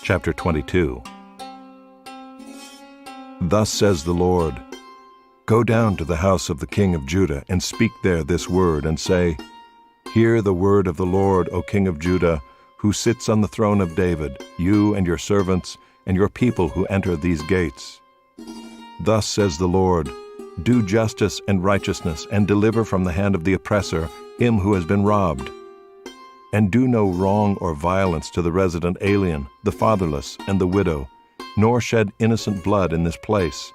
Chapter 22. Thus says the Lord, Go down to the house of the king of Judah, and speak there this word, and say, Hear the word of the Lord, O king of Judah, who sits on the throne of David, you and your servants, and your people who enter these gates. Thus says the Lord, Do justice and righteousness, and deliver from the hand of the oppressor him who has been robbed. And do no wrong or violence to the resident alien, the fatherless, and the widow, nor shed innocent blood in this place.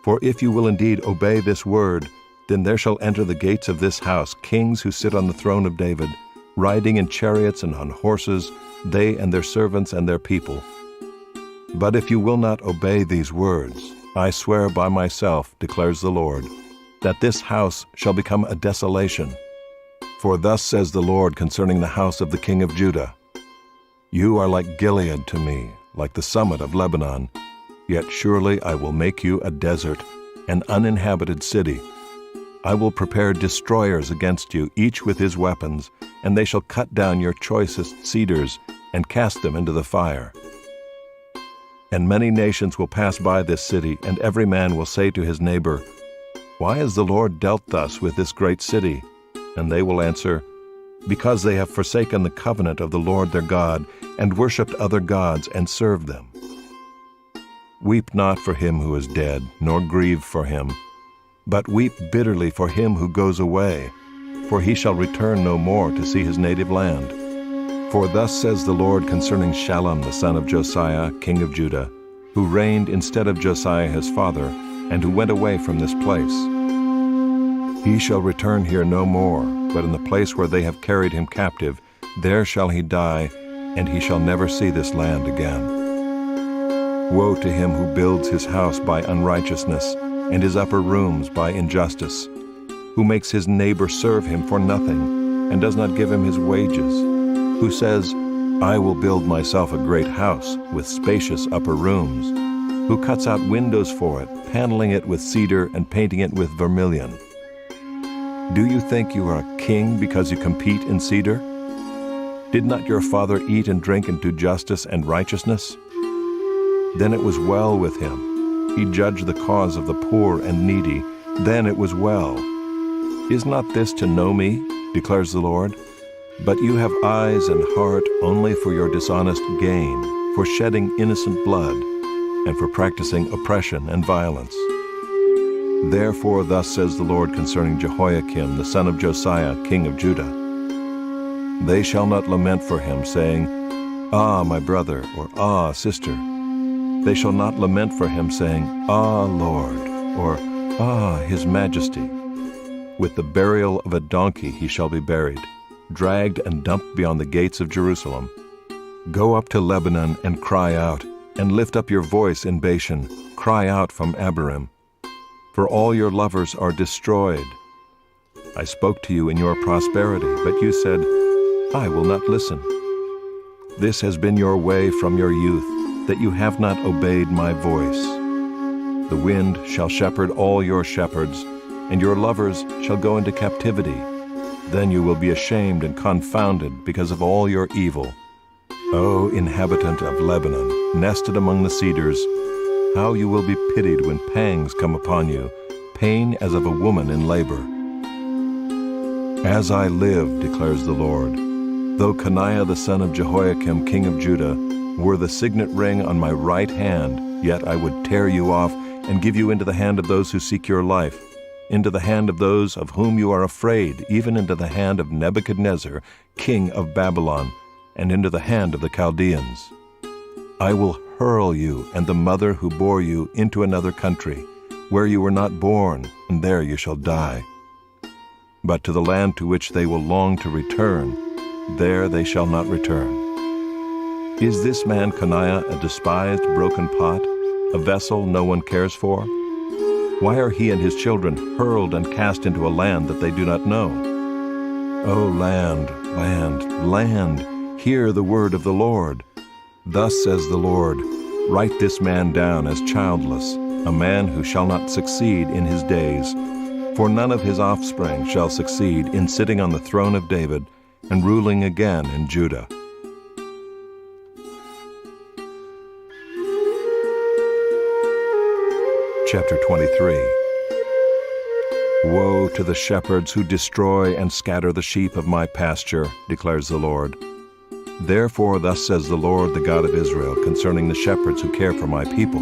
For if you will indeed obey this word, then there shall enter the gates of this house kings who sit on the throne of David, riding in chariots and on horses, they and their servants and their people. But if you will not obey these words, I swear by myself, declares the Lord, that this house shall become a desolation. For thus says the Lord concerning the house of the king of Judah, You are like Gilead to me, like the summit of Lebanon, yet surely I will make you a desert, an uninhabited city. I will prepare destroyers against you, each with his weapons, and they shall cut down your choicest cedars and cast them into the fire. And many nations will pass by this city, and every man will say to his neighbor, Why has the Lord dealt thus with this great city? And they will answer, Because they have forsaken the covenant of the Lord their God, and worshipped other gods, and served them. Weep not for him who is dead, nor grieve for him, but weep bitterly for him who goes away, for he shall return no more to see his native land. For thus says the Lord concerning Shallum the son of Josiah, king of Judah, who reigned instead of Josiah his father, and who went away from this place. He shall return here no more, but in the place where they have carried him captive, there shall he die, and he shall never see this land again. Woe to him who builds his house by unrighteousness, and his upper rooms by injustice, who makes his neighbor serve him for nothing, and does not give him his wages, who says, I will build myself a great house with spacious upper rooms, who cuts out windows for it, paneling it with cedar and painting it with vermilion. Do you think you are a king because you compete in cedar? Did not your father eat and drink and do justice and righteousness? Then it was well with him. He judged the cause of the poor and needy. Then it was well. Is not this to know me, declares the Lord? But you have eyes and heart only for your dishonest gain, for shedding innocent blood, and for practicing oppression and violence. Therefore thus says the Lord concerning Jehoiakim the son of Josiah, king of Judah, They shall not lament for him, saying, Ah, my brother, or Ah, sister. They shall not lament for him, saying, Ah, Lord, or Ah, his majesty. With the burial of a donkey he shall be buried, dragged and dumped beyond the gates of Jerusalem. Go up to Lebanon and cry out, and lift up your voice in Bashan, cry out from Abarim. For all your lovers are destroyed. I spoke to you in your prosperity, but you said, I will not listen. This has been your way from your youth, that you have not obeyed my voice. The wind shall shepherd all your shepherds, and your lovers shall go into captivity. Then you will be ashamed and confounded because of all your evil. O inhabitant of Lebanon, nested among the cedars, how you will be pitied when pangs come upon you, pain as of a woman in labor. As I live, declares the Lord, though Coniah the son of Jehoiakim, king of Judah, were the signet ring on my right hand, yet I would tear you off and give you into the hand of those who seek your life, into the hand of those of whom you are afraid, even into the hand of Nebuchadnezzar, king of Babylon, and into the hand of the Chaldeans. I will hurl you and the mother who bore you into another country, where you were not born, and there you shall die. But to the land to which they will long to return, there they shall not return. Is this man Coniah a despised broken pot, a vessel no one cares for? Why are he and his children hurled and cast into a land that they do not know? O land, land, land, hear the word of the Lord. Thus says the Lord, Write this man down as childless, a man who shall not succeed in his days. For none of his offspring shall succeed in sitting on the throne of David and ruling again in Judah. Chapter 23. Woe to the shepherds who destroy and scatter the sheep of my pasture, declares the Lord. Therefore thus says the Lord, the God of Israel, concerning the shepherds who care for my people.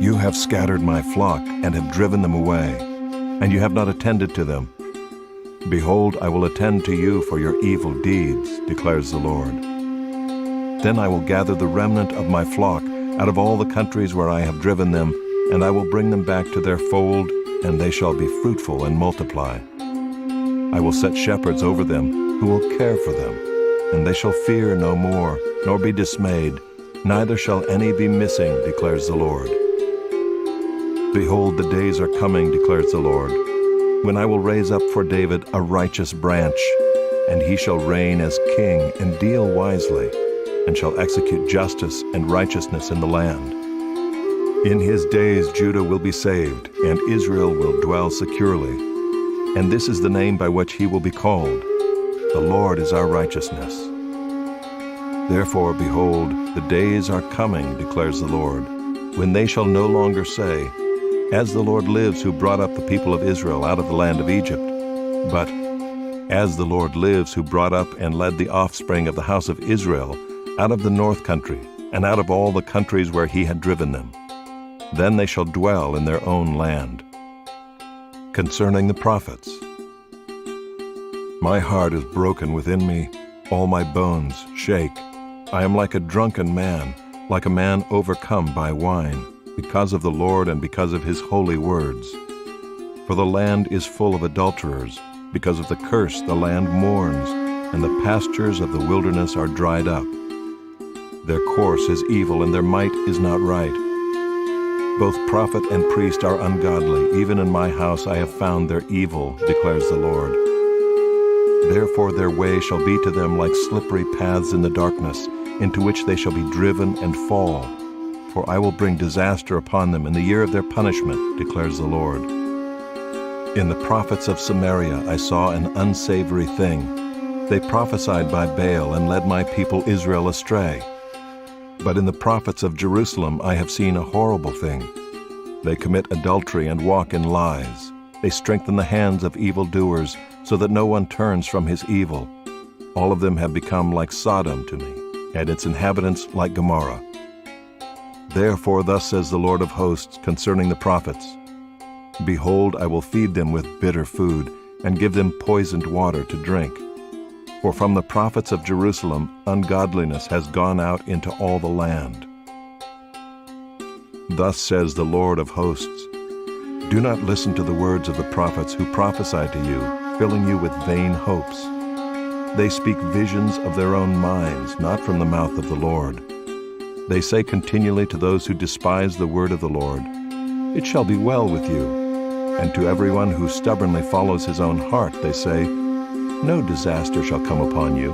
You have scattered my flock and have driven them away, and you have not attended to them. Behold, I will attend to you for your evil deeds, declares the Lord. Then I will gather the remnant of my flock out of all the countries where I have driven them, and I will bring them back to their fold, and they shall be fruitful and multiply. I will set shepherds over them who will care for them, and they shall fear no more, nor be dismayed, neither shall any be missing, declares the Lord. Behold, the days are coming, declares the Lord, when I will raise up for David a righteous branch, and he shall reign as king and deal wisely, and shall execute justice and righteousness in the land. In his days Judah will be saved, and Israel will dwell securely. And this is the name by which he will be called: The Lord is our righteousness. Therefore, behold, the days are coming, declares the Lord, when they shall no longer say, As the Lord lives who brought up the people of Israel out of the land of Egypt, but As the Lord lives who brought up and led the offspring of the house of Israel out of the north country, and out of all the countries where he had driven them. Then they shall dwell in their own land. Concerning the prophets. My heart is broken within me, all my bones shake. I am like a drunken man, like a man overcome by wine, because of the Lord and because of his holy words. For the land is full of adulterers, because of the curse the land mourns, and the pastures of the wilderness are dried up. Their course is evil, and their might is not right. Both prophet and priest are ungodly. Even in my house I have found their evil, declares the Lord. Therefore their way shall be to them like slippery paths in the darkness, into which they shall be driven and fall. For I will bring disaster upon them in the year of their punishment, declares the Lord. In the prophets of Samaria I saw an unsavory thing. They prophesied by Baal and led my people Israel astray. But in the prophets of Jerusalem I have seen a horrible thing. They commit adultery and walk in lies. They strengthen the hands of evildoers, so that no one turns from his evil. All of them have become like Sodom to me, and its inhabitants like Gomorrah. Therefore thus says the Lord of hosts concerning the prophets, Behold, I will feed them with bitter food, and give them poisoned water to drink. For from the prophets of Jerusalem ungodliness has gone out into all the land. Thus says the Lord of hosts, Do not listen to the words of the prophets who prophesy to you, filling you with vain hopes. They speak visions of their own minds, not from the mouth of the Lord. They say continually to those who despise the word of the Lord, It shall be well with you. And to everyone who stubbornly follows his own heart they say, No disaster shall come upon you.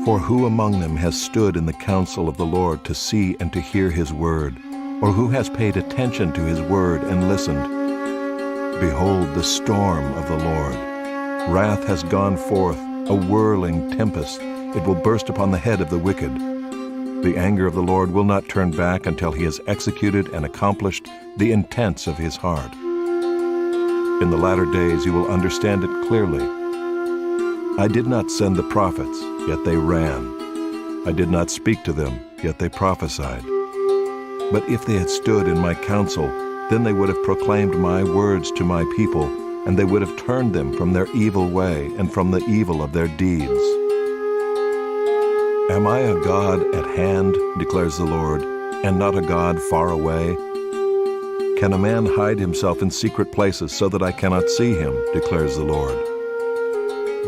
For who among them has stood in the counsel of the Lord to see and to hear his word, or who has paid attention to his word and listened? Behold the storm of the Lord. Wrath has gone forth, a whirling tempest. It will burst upon the head of the wicked. The anger of the Lord will not turn back until he has executed and accomplished the intents of his heart. In the latter days you will understand it clearly. I did not send the prophets, yet they ran. I did not speak to them, yet they prophesied. But if they had stood in my counsel, then they would have proclaimed my words to my people, and they would have turned them from their evil way and from the evil of their deeds. Am I a God at hand, declares the Lord, and not a God far away? Can a man hide himself in secret places so that I cannot see him, declares the Lord?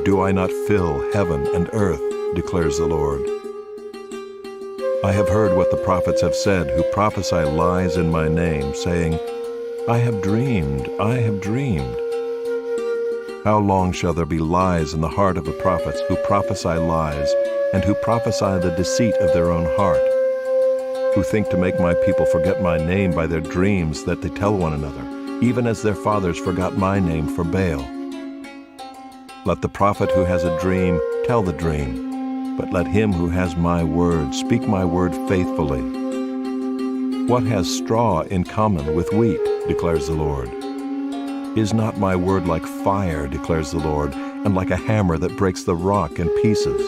Do I not fill heaven and earth, declares the Lord? I have heard what the prophets have said, who prophesy lies in my name, saying, I have dreamed, I have dreamed. How long shall there be lies in the heart of the prophets who prophesy lies, and who prophesy the deceit of their own heart? Who think to make my people forget my name by their dreams that they tell one another, even as their fathers forgot my name for Baal. Let the prophet who has a dream tell the dream, but let him who has my word speak my word faithfully. What has straw in common with wheat, declares the Lord? Is not my word like fire, declares the Lord, and like a hammer that breaks the rock in pieces?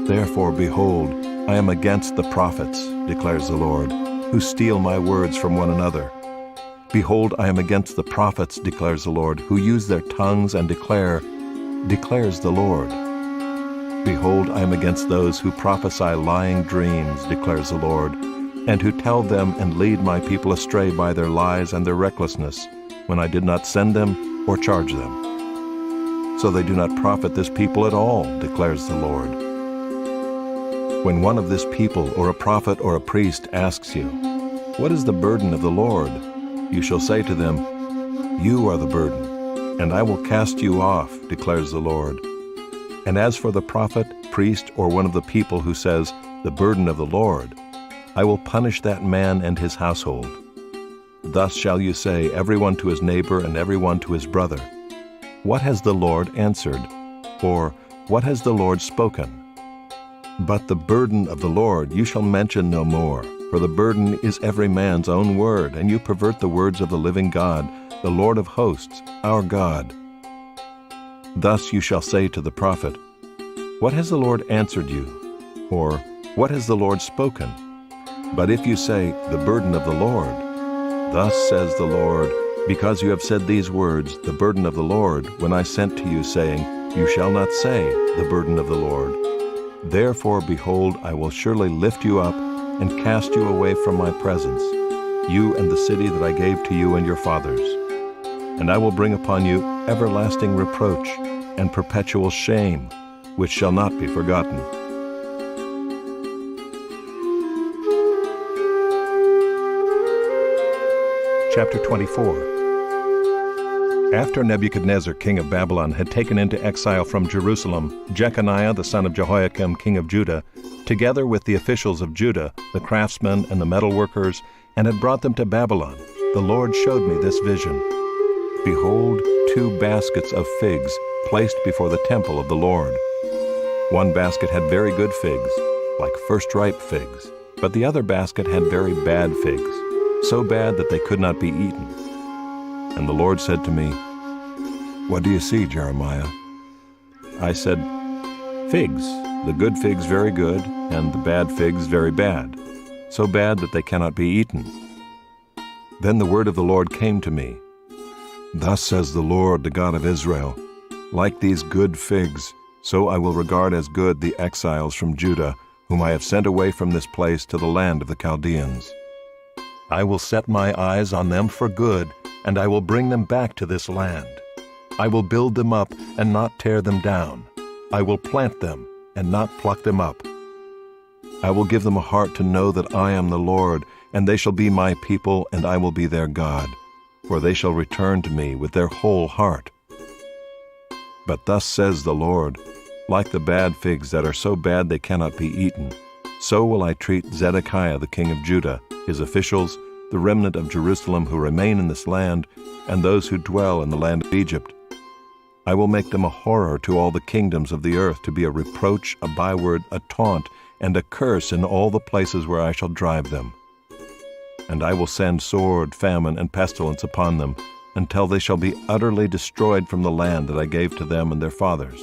Therefore, behold, I am against the prophets, declares the Lord, who steal my words from one another. Behold, I am against the prophets, declares the Lord, who use their tongues and declares the Lord. Behold, I am against those who prophesy lying dreams, declares the Lord, and who tell them and lead my people astray by their lies and their recklessness, when I did not send them or charge them. So they do not profit this people at all, declares the Lord. When one of this people, or a prophet or a priest, asks you, "What is the burden of the Lord?" you shall say to them, "You are the burden, and I will cast you off," declares the Lord. And as for the prophet, priest, or one of the people who says, "The burden of the Lord," I will punish that man and his household. Thus shall you say, everyone to his neighbor and everyone to his brother, "What has the Lord answered?" Or, "What has the Lord spoken?" But the burden of the Lord you shall mention no more, for the burden is every man's own word, and you pervert the words of the living God, the Lord of hosts, our God. Thus you shall say to the prophet, "What has the Lord answered you?" Or, "What has the Lord spoken?" But if you say, "The burden of the Lord," thus says the Lord, because you have said these words, "The burden of the Lord," when I sent to you, saying, "You shall not say, the burden of the Lord." Therefore, behold, I will surely lift you up and cast you away from my presence, you and the city that I gave to you and your fathers. And I will bring upon you everlasting reproach and perpetual shame, which shall not be forgotten. Chapter 24. After Nebuchadnezzar, king of Babylon, had taken into exile from Jerusalem Jeconiah the son of Jehoiakim, king of Judah, together with the officials of Judah, the craftsmen and the metalworkers, and had brought them to Babylon, the Lord showed me this vision. Behold, 2 baskets of figs placed before the temple of the Lord. One basket had very good figs, like first-ripe figs, but the other basket had very bad figs, so bad that they could not be eaten. And the Lord said to me, "What do you see, Jeremiah?" I said, "Figs, the good figs very good, and the bad figs very bad, so bad that they cannot be eaten." Then the word of the Lord came to me. "Thus says the Lord, the God of Israel, like these good figs, so I will regard as good the exiles from Judah, whom I have sent away from this place to the land of the Chaldeans. I will set my eyes on them for good, and I will bring them back to this land. I will build them up and not tear them down. I will plant them and not pluck them up. I will give them a heart to know that I am the Lord, and they shall be my people, and I will be their God, for they shall return to me with their whole heart. But thus says the Lord, like the bad figs that are so bad they cannot be eaten, so will I treat Zedekiah the king of Judah, his officials, the remnant of Jerusalem who remain in this land, and those who dwell in the land of Egypt. I will make them a horror to all the kingdoms of the earth, to be a reproach, a byword, a taunt, and a curse in all the places where I shall drive them. And I will send sword, famine, and pestilence upon them, until they shall be utterly destroyed from the land that I gave to them and their fathers.